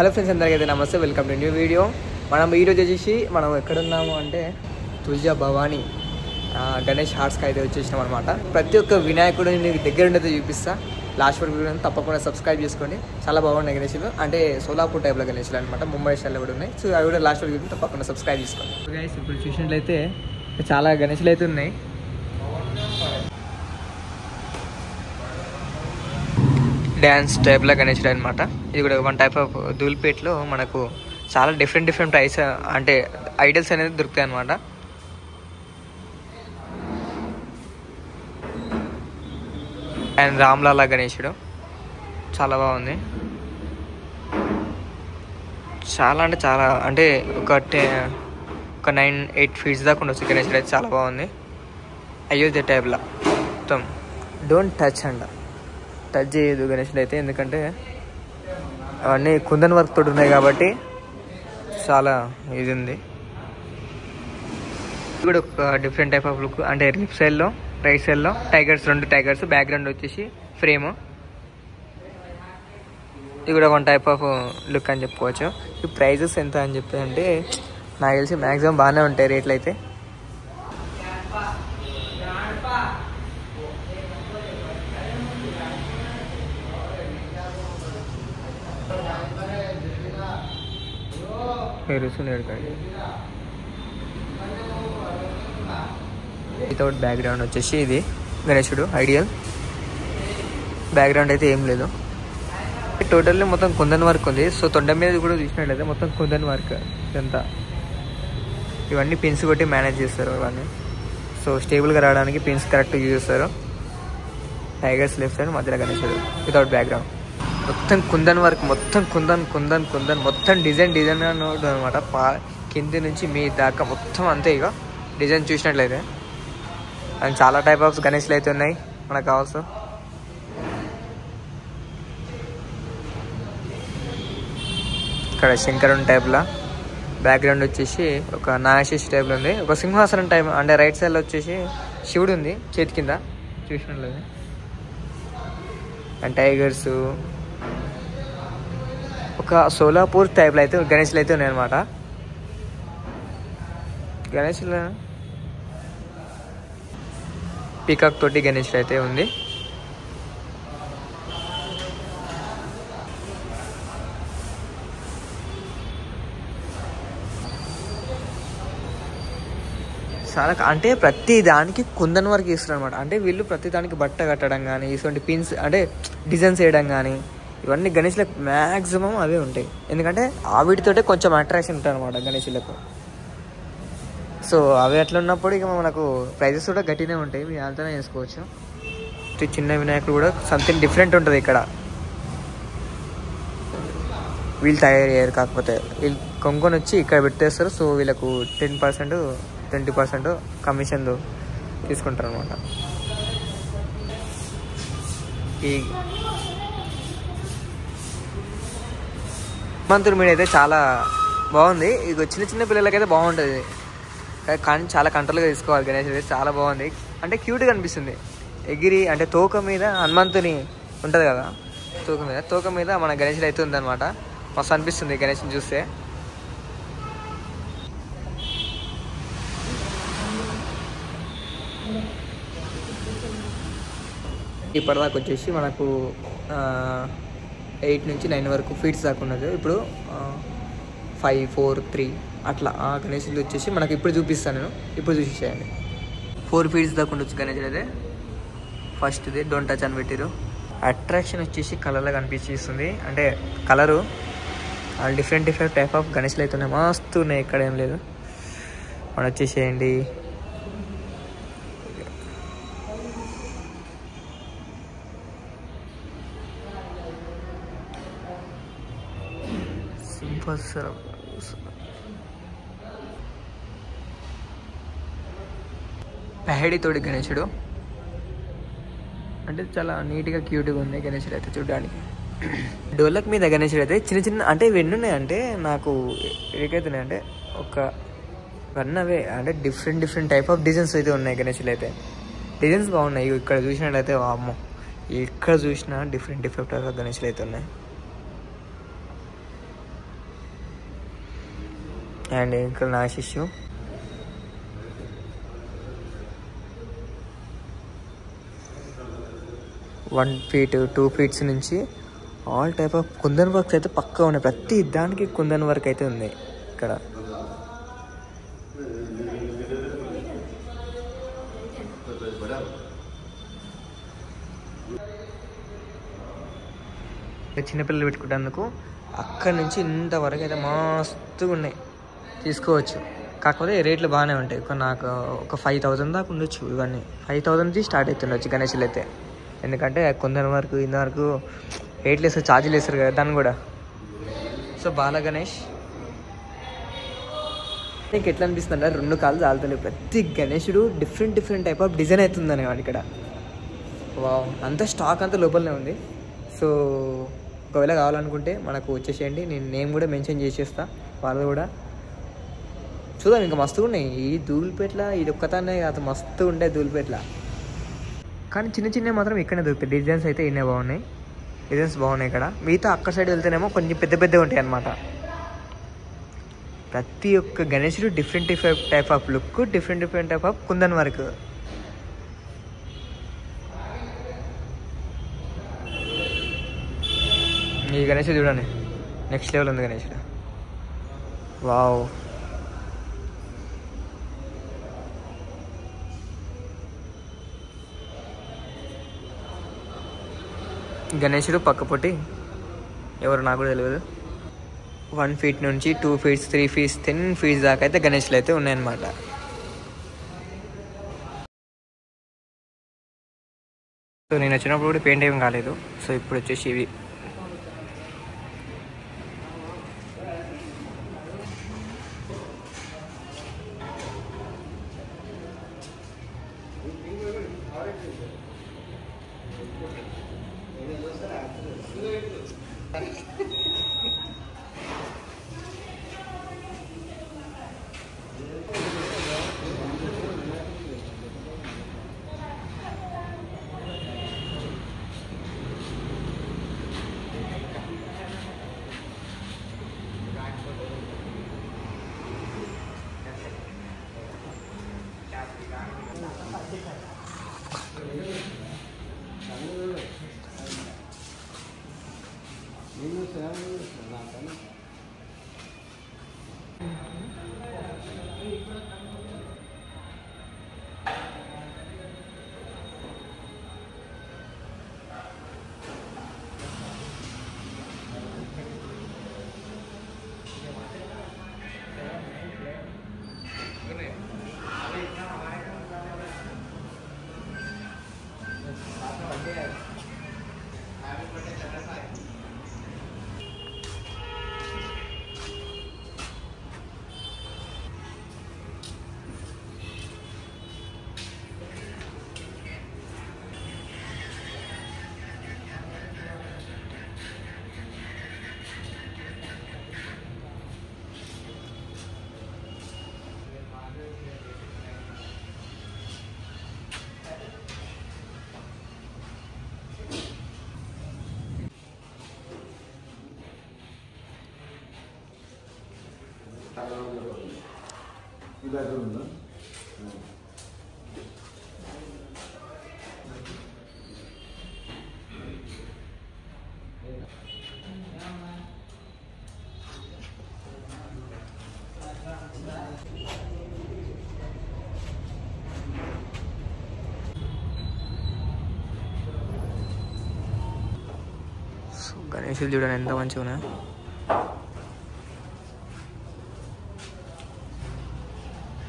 Hello friends, అందరికీ నమస్తే. Welcome to new video. మనం ఈరోజు వచ్చేసి మనం ఎక్కడున్నాము అంటే తుల్జా భవానీ గణేష్ హార్ట్స్కి అయితే వచ్చేసినాం అనమాట. ప్రతి ఒక్క వినాయకుడు నీకు దగ్గర ఉండేది చూపిస్తా. లాస్ట్ వరకు వీడియో తప్పకుండా సబ్స్క్రైబ్ చేసుకోండి. చాలా బాగున్నాయి గణేషులు, అంటే సోలాపూర్ టైప్లో గణేషులు అనమాట. ముంబై స్టైల్లో కూడా ఉన్నాయి. సో అవి కూడా లాస్ట్ వరకు తప్పకుండా సబ్స్క్రైబ్ చేసుకోండి. గైస్, ఇప్పుడు చూసినట్లయితే చాలా గణేషులు అయితే ఉన్నాయి. డ్యాన్స్ టైప్లో గణేషుడు అనమాట. ఇది కూడా వన్ టైప్ ఆఫ్ ధూల్పేట్లో మనకు చాలా డిఫరెంట్ ప్రైస్ అంటే ఐడల్స్ అనేది దొరుకుతాయి అనమాట. అండ్ రామ్లాలా గణేషుడు చాలా బాగుంది. చాలా అంటే చాలా అంటే ఒక 9-8 ఫీట్స్ దాకా ఉండొచ్చు గణేషుడు అయితే. చాలా బాగుంది. అయోధ్య టైప్లో మొత్తం డోంట్ టచ్ టచ్ చేయదు గణేషుడు అయితే, ఎందుకంటే అవన్నీ కుందన్ వర్క్ తోటి ఉన్నాయి కాబట్టి చాలా ఇది ఉంది. ఇది కూడా ఒక డిఫరెంట్ టైప్ ఆఫ్ లుక్, అంటే లెఫ్ట్ సైడ్లో రైట్ సైడ్లో రెండు టైగర్స్ బ్యాక్గ్రౌండ్ వచ్చేసి ఫ్రేమ్. ఇది కూడా వన్ టైప్ ఆఫ్ లుక్ అని చెప్పుకోవచ్చు. ఈ ప్రైజెస్ ఎంత అని చెప్తే అంటే నాకు తెలిసి మ్యాక్సిమం బాగానే ఉంటాయి రేట్లు అయితే. వితౌట్ బ్యాక్గ్రౌండ్ వచ్చేసి ఇది గణేశుడు ఐడియల్. బ్యాక్గ్రౌండ్ అయితే ఏం లేదు. టోటల్లీ మొత్తం కుందన్ వర్క్ ఉంది. సో తొండ మీద కూడా చూసినట్లయితే మొత్తం కుందన్ వర్క్ ఇదంతా. ఇవన్నీ పిన్స్ కొట్టి మేనేజ్ చేస్తారు ఇవన్నీ. సో స్టేబుల్గా రావడానికి పిన్స్ కరెక్ట్గా యూజ్ చేస్తారు. టైగర్స్ లెఫ్ట్ సైడ్, మధ్యలో గణేశుడు వితౌట్ బ్యాక్గ్రౌండ్. మొత్తం కుందన్ వర్క్, మొత్తం కుందన్ మొత్తం డిజైన్ ఉంటుంది అనమాట. కింది నుంచి మీ దాకా మొత్తం అంతే. ఇక డిజైన్ చూసినట్లయితే అండ్ చాలా టైప్ ఆఫ్ గణేష్లు అయితే ఉన్నాయి మనకు కావాల్సి. ఇక్కడ శంకరుని టైప్లో బ్యాక్గ్రౌండ్ వచ్చేసి ఒక నాగశేషి టైప్లో ఉంది. ఒక సింహాసనం టైప్, అంటే రైట్ సైడ్లో వచ్చేసి శివుడు ఉంది చేతి కింద చూసినట్లయితే. అండ్ టైగర్స్, ఒక సోలాపూర్ టైప్లో అయితే గణేష్లు అయితే ఉన్నాయన్నమాట. గణేష్లు పీకాక్ తోటి గణేష్లు అయితే ఉంది. చాలా అంటే ప్రతి దానికి కుందన్ వర్క్ ఇస్తారు అనమాట. అంటే వీళ్ళు ప్రతి దానికి బట్ట కట్టడం కానీ, ఇటువంటి పిన్స్ అంటే డిజైన్స్ వేయడం కానీ, ఇవన్నీ గణేష్లకు మ్యాక్సిమం అవే ఉంటాయి. ఎందుకంటే ఆ వీటితోటే కొంచెం అట్రాక్షన్ ఉంటుంది అనమాట గణేష్లకు. సో అవి అట్లా ఉన్నప్పుడు ఇక మనకు ప్రైజెస్ కూడా గట్టినే ఉంటాయి. మీరు అంతనే చేసుకోవచ్చు. చిన్న వినాయకుడు కూడా సంథింగ్ డిఫరెంట్ ఉంటుంది ఇక్కడ. వీళ్ళు తయారు చేయరు, కాకపోతే వీళ్ళు కొనుక్కొని వచ్చి ఇక్కడ పెట్టేస్తారు. సో వీళ్ళకు 10%, 20% కమిషన్ తీసుకుంటారు అనమాట. ఈ హనుమంతుడి మీద అయితే చాలా బాగుంది. ఇక చిన్న పిల్లలకైతే బాగుంటుంది, కానీ చాలా కంట్రోల్గా తీసుకోవాలి. గణేష్ అయితే చాలా బాగుంది, అంటే క్యూట్గా అనిపిస్తుంది. ఎగిరి అంటే తోక మీద హనుమంతుని ఉంటుంది కదా, తోక మీద మన గణేష్ అయితే ఉందన్నమాట. మస్తు అనిపిస్తుంది గణేష్ని చూస్తే. ఇప్పటిదాకా వచ్చేసి మనకు 8 నుంచి 9 వరకు ఫీట్స్ దాకా ఉన్నది. ఇప్పుడు 5, 4, 3 అట్లా ఆ గణేషులు వచ్చేసి మనకి ఇప్పుడు చూపిస్తాను నేను. ఇప్పుడు చూసేయండి. 4 ఫీట్స్ దాకా ఉండొచ్చు గణేషులు అయితే. ఫస్ట్ది డోంట్ టచ్ అని పెట్టారు. అట్రాక్షన్ వచ్చేసి కలర్లో కనిపిస్తుంది, అంటే కలరు డిఫరెంట్ టైప్ ఆఫ్ గణేషులు అయితే ఉన్నాయి. మస్తు ఉన్నాయి, ఇక్కడ ఏం లేదు. మనం వచ్చేసేయండి. పహేడి తోడి గణేశుడు, అంటే చాలా నీట్గా క్యూట్గా ఉంది గణేశుడు అయితే చూడడానికి. డోలక్ మీద గణేశుడు అయితే చిన్న అంటే ఇవన్నీ ఉన్నాయంటే నాకు ఏకైతున్నాయి అంటే ఒక 1 అవే, అంటే డిఫరెంట్ టైప్ ఆఫ్ డిజైన్స్ అయితే ఉన్నాయి గణేశులు అయితే. డిజైన్స్ బాగున్నాయి. ఇక్కడ చూసినట్లయితే అమ్మో, ఎక్కడ చూసినా డిఫరెంట్ టైప్ ఆఫ్ గణేశులు అయితే ఉన్నాయి. అండ్ ఇంకా నా శిష్యు. వన్ ఫీట్ 2 ఫీట్స్ నుంచి all type of kundan works అయితే పక్కా ఉన్నాయి. ప్రతి దానికి కుందన్ వర్క్ అయితే ఉంది ఇక్కడ. చిన్నపిల్లలు పెట్టుకుంటేందుకు అక్కడి నుంచి ఇంతవరకు అయితే మస్తుగా ఉన్నాయి, తీసుకోవచ్చు. కాకపోతే రేట్లు బాగానే ఉంటాయి. నాకు ఒక 5,000 దాకా ఉండొచ్చు. ఇవన్నీ 5,000 నుంచి స్టార్ట్ అవుతుండొచ్చు గణేషులు అయితే. ఎందుకంటే కొందరి వరకు ఇంతవరకు రేట్లు వేస్తారు, ఛార్జీలు వేస్తారు కదా దాన్ని కూడా. సో బాల గణేష్ నీకు ఎట్లా అనిపిస్తుంది అంటే 2 కాళ్ళు చాలుతలేవు. ప్రతి గణేషుడు డిఫరెంట్ టైప్ ఆఫ్ డిజైన్ అవుతుందని వాడు ఇక్కడ. అంతా స్టాక్ అంతా లోపలనే ఉంది. సో ఒకవేళ కావాలనుకుంటే మనకు వచ్చేసేయండి. నేను నేమ్ కూడా మెన్షన్ చేసేస్తా వాళ్ళు కూడా. చూద్దాం, ఇంకా మస్తుగా ఉన్నాయి. ఈ ధూళిపేట్ల ఇది ఒక్కతానే కాదు, మస్తు ఉంటాయి ధూళిపేట్ల. కానీ చిన్న మాత్రం ఇక్కడనే దొరుకుతాయి. డిజైన్స్ అయితే ఇన్నే బాగున్నాయి, డిజైన్స్ బాగున్నాయి ఇక్కడ. మిగతా అక్కడ సైడ్ వెళ్తేనేమో కొంచెం పెద్దగా ఉంటాయి అన్నమాట. ప్రతి ఒక్క గణేశుడు different type of look, different type of kundan work. ఈ గణేశుడు చూడండి, నెక్స్ట్ లెవెల్ ఉంది గణేశుడు. వావ్, గణేశుడు పక్కపొట్టి ఎవరు నాకు కూడా తెలియదు. 1 ఫీట్ నుంచి 2 ఫీట్స్ 3 ఫీట్స్ 10 ఫీట్స్ దాకా అయితే గణేష్లు అయితే ఉన్నాయన్నమాట. సో నేను వచ్చినప్పుడు కూడా పెయింట్ ఏం కాలేదు. సో ఇప్పుడు వచ్చేసి ఇవి గణేశులు చూడండి ఎంత మంచిగా ఉన్నాయి.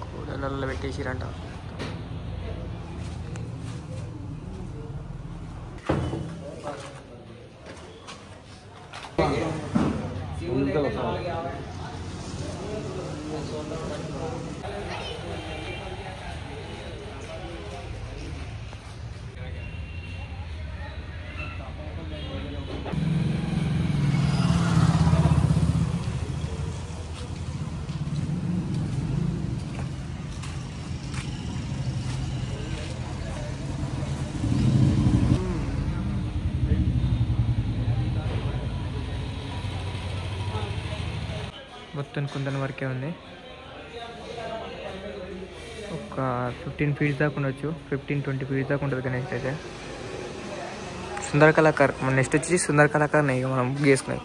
కూడలలో పెట్టేసిరంట. మొత్తం కుందన్ వర్కే ఉంది. ఒక 15 ఫీట్స్ దాకా ఉండొచ్చు, 15-20 ఫీట్స్ దాకా ఉంటుంది గణేష్ అయితే. సుందర కళాకార్ మన నెక్స్ట్ వచ్చి సుందర కళాకార్ని ఇక మనం బుక్ చేసుకున్నాం.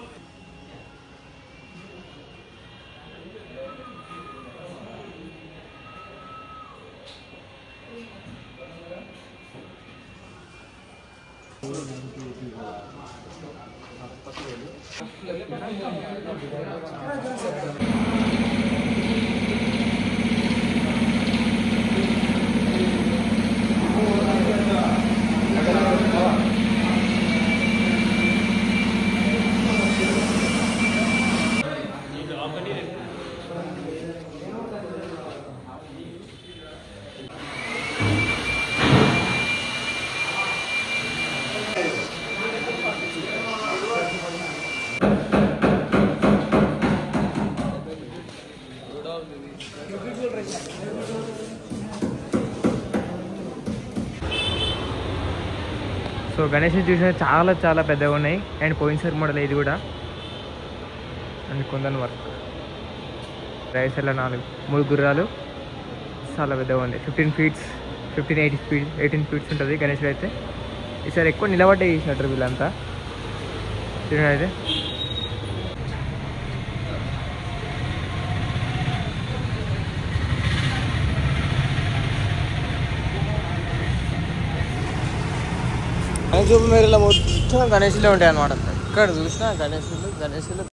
సో గణేష్ చూసిన చాలా చాలా పెద్దగా ఉన్నాయి. అండ్ పోయినసారి మోడల్ ఇది కూడా. అండ్ కుందన్ వర్క్ రైట్ సైడ్లో 3 గుర్రాలు చాలా పెద్దగా ఉంది. 15 ఫీట్స్ 18 ఫీట్స్ ఉంటుంది గణేష్ అయితే. ఈసారి ఎక్కువ నిలబడ్డే చేసినట్టు వీళ్ళంతా చూడండి. అయితే చూపు మీరు ఇలా మొత్తం గణేష్లే ఉంటాయి అన్నమాట. ఇక్కడ చూసినా గణేషులు